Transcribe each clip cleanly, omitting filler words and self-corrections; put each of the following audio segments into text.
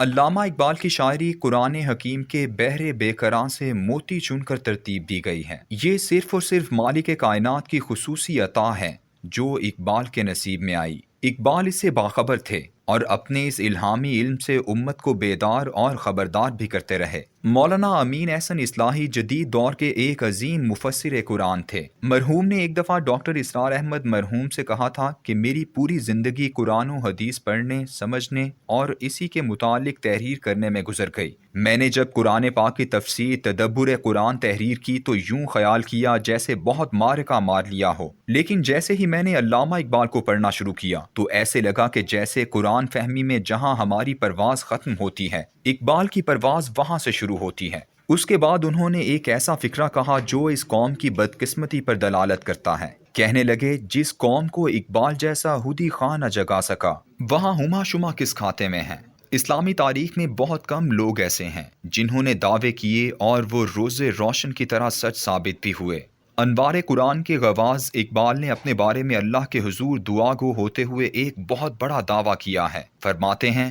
علامہ اقبال کی شاعری قرآن حکیم کے بحر بے کراں سے موتی چن کر ترتیب دی گئی ہے۔ یہ صرف اور صرف مالک کائنات کی خصوصی عطا ہے جو اقبال کے نصیب میں آئی۔ اقبال اس سے باخبر تھے اور اپنے اس الہامی علم سے امت کو بیدار اور خبردار بھی کرتے رہے۔ مولانا امین احسن اصلاحی جدید دور کے ایک عظیم مفسر قرآن تھے۔ مرحوم نے ایک دفعہ ڈاکٹر اسرار احمد مرحوم سے کہا تھا کہ میری پوری زندگی قرآن و حدیث پڑھنے، سمجھنے اور اسی کے متعلق تحریر کرنے میں گزر گئی۔ میں نے جب قرآن پاک کی تفسیر تدبر قرآن تحریر کی تو یوں خیال کیا جیسے بہت معرکہ مار لیا ہو، لیکن جیسے ہی میں نے علامہ اقبال کو پڑھنا شروع کیا تو ایسے لگا کہ جیسے قرآن فہمی میں جہاں ہماری پرواز ختم ہوتی ہے، اقبال کی پرواز وہاں سے شروع ہوتی ہے۔ اس کے بعد انہوں نے ایک ایسا فقرہ کہا جو اس قوم کی بدقسمتی پر دلالت کرتا ہے۔ کہنے لگے، جس قوم کو اقبال جیسا ہدی خواہ نہ جگا سکا، وہاں ہما شما کس کھاتے میں ہیں۔ اسلامی تاریخ میں بہت کم لوگ ایسے ہیں جنہوں نے دعوے کیے اور وہ روز روشن کی طرح سچ ثابت بھی ہوئے۔ انوار قرآن کے غواص اقبال نے اپنے بارے میں اللہ کے حضور دعا گو ہوتے ہوئے ایک بہت بڑا دعویٰ کیا ہے۔ فرماتے ہیں،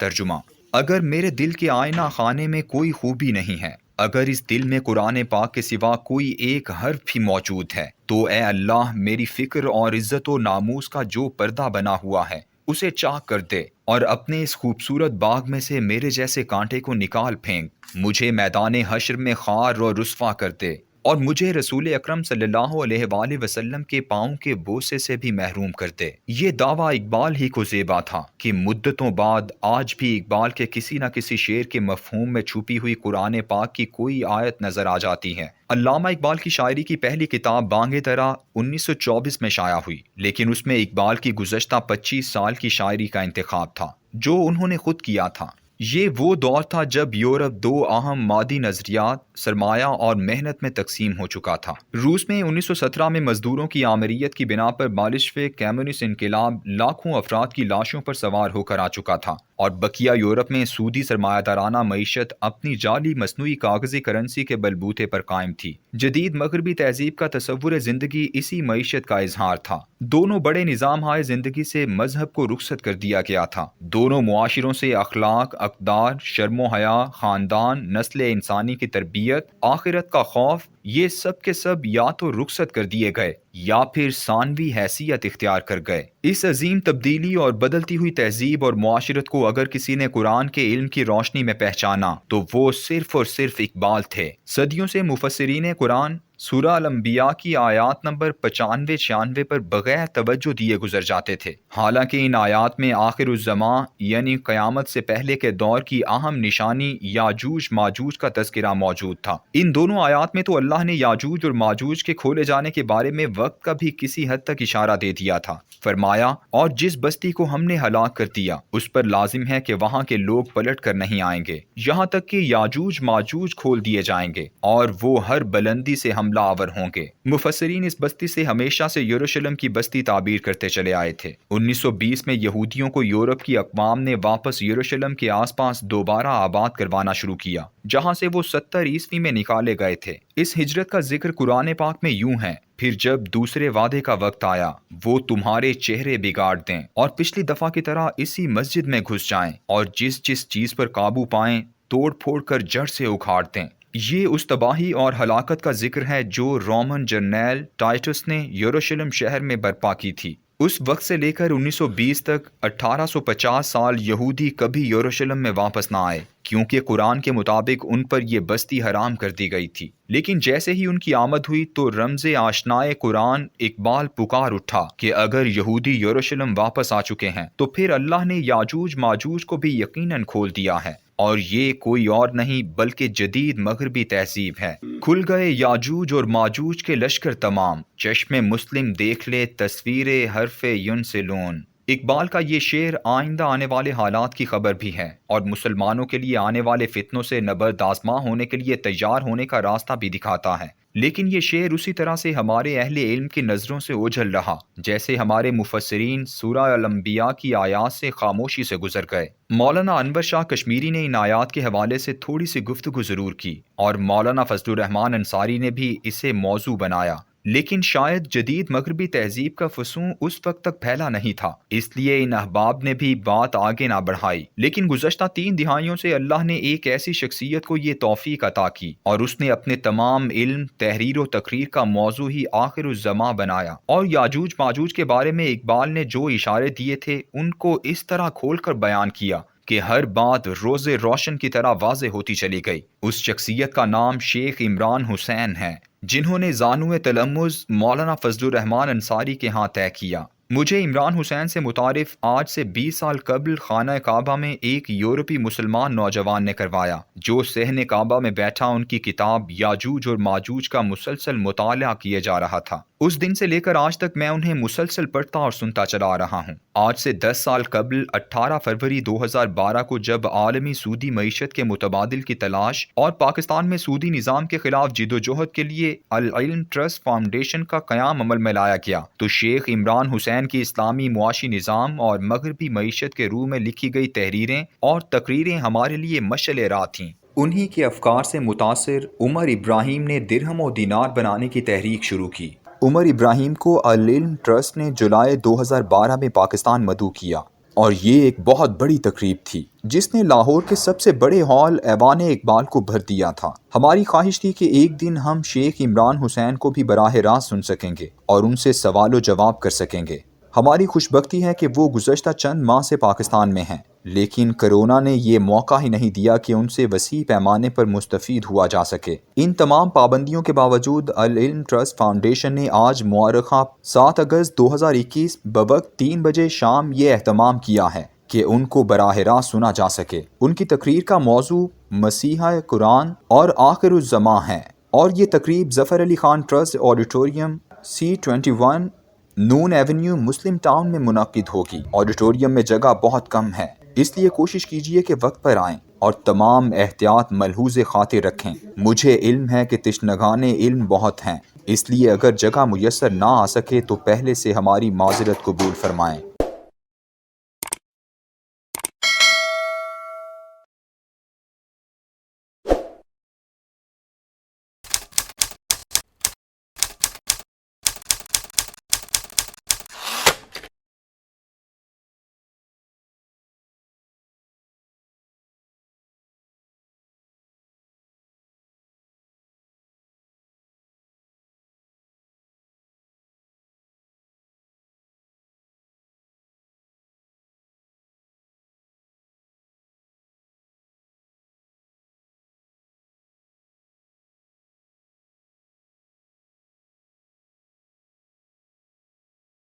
ترجمہ: اگر میرے دل کے آئینہ خانے میں کوئی خوبی نہیں ہے، اگر اس دل میں قرآن پاک کے سوا کوئی ایک حرف بھی موجود ہے، تو اے اللہ میری فکر اور عزت و ناموس کا جو پردہ بنا ہوا ہے اسے چاک کر دے اور اپنے اس خوبصورت باغ میں سے میرے جیسے کانٹے کو نکال پھینک، مجھے میدان حشر میں خوار اور رسوا کر دے اور مجھے رسول اکرم صلی اللہ علیہ وآلہ وسلم کے پاؤں کے بوسے سے بھی محروم کر دے۔ یہ دعویٰ اقبال ہی کو زیبا تھا کہ مدتوں بعد آج بھی اقبال کے کسی نہ کسی شعر کے مفہوم میں چھپی ہوئی قرآن پاک کی کوئی آیت نظر آ جاتی ہے۔ علامہ اقبال کی شاعری کی پہلی کتاب بانگ درا 1924 میں شائع ہوئی، لیکن اس میں اقبال کی گزشتہ 25 سال کی شاعری کا انتخاب تھا جو انہوں نے خود کیا تھا۔ یہ وہ دور تھا جب یورپ دو اہم مادی نظریات، سرمایہ اور محنت میں تقسیم ہو چکا تھا۔ روس میں 1917 میں مزدوروں کی آمریت کی بنا پر بالشوک کمیونسٹ انقلاب لاکھوں افراد کی لاشوں پر سوار ہو کر آ چکا تھا، اور بقیہ یورپ میں سودی سرمایہ دارانہ معیشت اپنی جعلی مصنوعی کاغذی کرنسی کے بلبوتے پر قائم تھی۔ جدید مغربی تہذیب کا تصور زندگی اسی معیشت کا اظہار تھا۔ دونوں بڑے نظام ہائے زندگی سے مذہب کو رخصت کر دیا گیا تھا۔ دونوں معاشروں سے اخلاق، اقدار، شرم و حیا، خاندان، نسل انسانی کی تربیت، آخرت کا خوف، یہ سب کے سب یا تو رخصت کر دیے گئے یا پھر ثانوی حیثیت اختیار کر گئے۔ اس عظیم تبدیلی اور بدلتی ہوئی تہذیب اور معاشرت کو اگر کسی نے قرآن کے علم کی روشنی میں پہچانا تو وہ صرف اور صرف اقبال تھے۔ صدیوں سے مفسرین قرآن سورہ الانبیاء کی آیات نمبر 95-96 پر بغیر توجہ دیے گزر جاتے تھے، حالانکہ ان آیات میں آخر الزمان یعنی قیامت سے پہلے کے دور کی اہم نشانی یاجوج ماجوج کا تذکرہ موجود تھا۔ ان دونوں آیات میں تو اللہ نے یاجوج اور ماجوج کے کھولے جانے کے بارے میں وقت کا بھی کسی حد تک اشارہ دے دیا تھا۔ فرمایا، اور جس بستی کو ہم نے ہلاک کر دیا اس پر لازم ہے کہ وہاں کے لوگ پلٹ کر نہیں آئیں گے یہاں تک کہ یاجوج ماجوج کھول دیے جائیں گے اور وہ ہر بلندی سے حملہ آور ہوں گے۔ مفسرین اس بستی سے ہمیشہ سے یروشلم کی بستی تعبیر کرتے چلے آئے تھے۔ 1920 میں یہودیوں کو یورپ کی اقوام نے واپس یروشلم کے آس پاس دوبارہ آباد کروانا شروع کیا، جہاں سے وہ 70 عیسوی میں نکالے گئے تھے۔ اس ہجرت کا ذکر قرآن پاک میں یوں ہے، پھر جب دوسرے وعدے کا وقت آیا وہ تمہارے چہرے بگاڑ دیں اور پچھلی دفعہ کی طرح اسی مسجد میں گھس جائیں اور جس جس چیز پر قابو پائیں توڑ پھوڑ کر جڑ سے اکھاڑ دیں۔ یہ اس تباہی اور ہلاکت کا ذکر ہے جو رومن جرنیل ٹائٹس نے یروشلم شہر میں برپا کی تھی۔ اس وقت سے لے کر 1920 تک 1850 سال یہودی کبھی یروشلم میں واپس نہ آئے، کیونکہ قرآن کے مطابق ان پر یہ بستی حرام کر دی گئی تھی۔ لیکن جیسے ہی ان کی آمد ہوئی تو رمز آشنائے قرآن اقبال پکار اٹھا کہ اگر یہودی یروشلم واپس آ چکے ہیں تو پھر اللہ نے یاجوج ماجوج کو بھی یقیناً کھول دیا ہے، اور یہ کوئی اور نہیں بلکہ جدید مغربی تہذیب ہے۔ کھل گئے یاجوج اور ماجوج کے لشکر تمام، چشم مسلم دیکھ لے تصویر حرف ینسلون۔ اقبال کا یہ شعر آئندہ آنے والے حالات کی خبر بھی ہے اور مسلمانوں کے لیے آنے والے فتنوں سے نبرد آزما ہونے کے لیے تیار ہونے کا راستہ بھی دکھاتا ہے۔ لیکن یہ شعر اسی طرح سے ہمارے اہل علم کی نظروں سے اوجھل رہا جیسے ہمارے مفسرین سورہ الانبیاء کی آیات سے خاموشی سے گزر گئے۔ مولانا انور شاہ کشمیری نے ان آیات کے حوالے سے تھوڑی سی گفتگو ضرور کی اور مولانا فضل الرحمان انصاری نے بھی اسے موضوع بنایا۔ لیکن شاید جدید مغربی تہذیب کا فسوں اس وقت تک پھیلا نہیں تھا، اس لیے ان احباب نے بھی بات آگے نہ بڑھائی۔ لیکن گزشتہ 3 دہائیوں سے اللہ نے ایک ایسی شخصیت کو یہ توفیق عطا کی اور اس نے اپنے تمام علم، تحریر و تقریر کا موضوع ہی آخر الزماں بنایا، اور یاجوج ماجوج کے بارے میں اقبال نے جو اشارے دیے تھے ان کو اس طرح کھول کر بیان کیا کہ ہر بات روز روشن کی طرح واضح ہوتی چلی گئی۔ اس شخصیت کا نام شیخ عمران حسین ہے، جنہوں نے زانو تلمذ مولانا فضل الرحمن انصاری کے ہاں طے کیا۔ مجھے عمران حسین سے متعارف آج سے 20 سال قبل خانہ کعبہ میں ایک یورپی مسلمان نوجوان نے کروایا، جو صحن کعبہ میں بیٹھا ان کی کتاب یاجوج اور ماجوج کا مسلسل مطالعہ کیے جا رہا تھا۔ اس دن سے لے کر آج تک میں انہیں مسلسل پڑھتا اور سنتا چلا آ رہا ہوں۔ آج سے 10 سال قبل 18 فروری 2012 کو جب عالمی سودی معیشت کے متبادل کی تلاش اور پاکستان میں سودی نظام کے خلاف جدوجہد کے لیے العلم ٹرسٹ فاؤنڈیشن کا قیام عمل میں لایا گیا، تو شیخ عمران حسین کی اسلامی معاشی نظام اور مغربی معیشت کے روح میں لکھی گئی تحریریں اور تقریریں ہمارے لیے مشعل راہ تھیں۔ انہی کے افکار سے متاثر عمر ابراہیم نے درہم و دینار بنانے کی تحریک شروع کی۔ عمر ابراہیم کو العلم ٹرسٹ نے جولائی 2012 میں پاکستان مدعو کیا، اور یہ ایک بہت بڑی تقریب تھی جس نے لاہور کے سب سے بڑے ہال ایوان اقبال کو بھر دیا تھا۔ ہماری خواہش تھی کہ ایک دن ہم شیخ عمران حسین کو بھی براہ راست سن سکیں گے اور ان سے سوال و جواب کر سکیں گے۔ ہماری خوش بختی ہے کہ وہ گزشتہ چند ماہ سے پاکستان میں ہیں، لیکن کرونا نے یہ موقع ہی نہیں دیا کہ ان سے وسیع پیمانے پر مستفید ہوا جا سکے۔ ان تمام پابندیوں کے باوجود العلم ٹرسٹ فاؤنڈیشن نے آج مؤرخہ 7 اگست 2021 بوقت 3 بجے شام یہ اہتمام کیا ہے کہ ان کو براہ راست سنا جا سکے۔ ان کی تقریر کا موضوع مسیحِ قرآن اور آخر الزماں ہے، اور یہ تقریب ظفر Ali Khan trust auditorium C21 نون ایونیو مسلم ٹاؤن میں منعقد ہوگی۔ آڈیٹوریم میں جگہ بہت کم ہے، اس لیے کوشش کیجیے کہ وقت پر آئیں اور تمام احتیاط ملحوظ خاطر رکھیں۔ مجھے علم ہے کہ تشنگان علم بہت ہیں، اس لیے اگر جگہ میسر نہ آ سکے تو پہلے سے ہماری معذرت قبول فرمائیں۔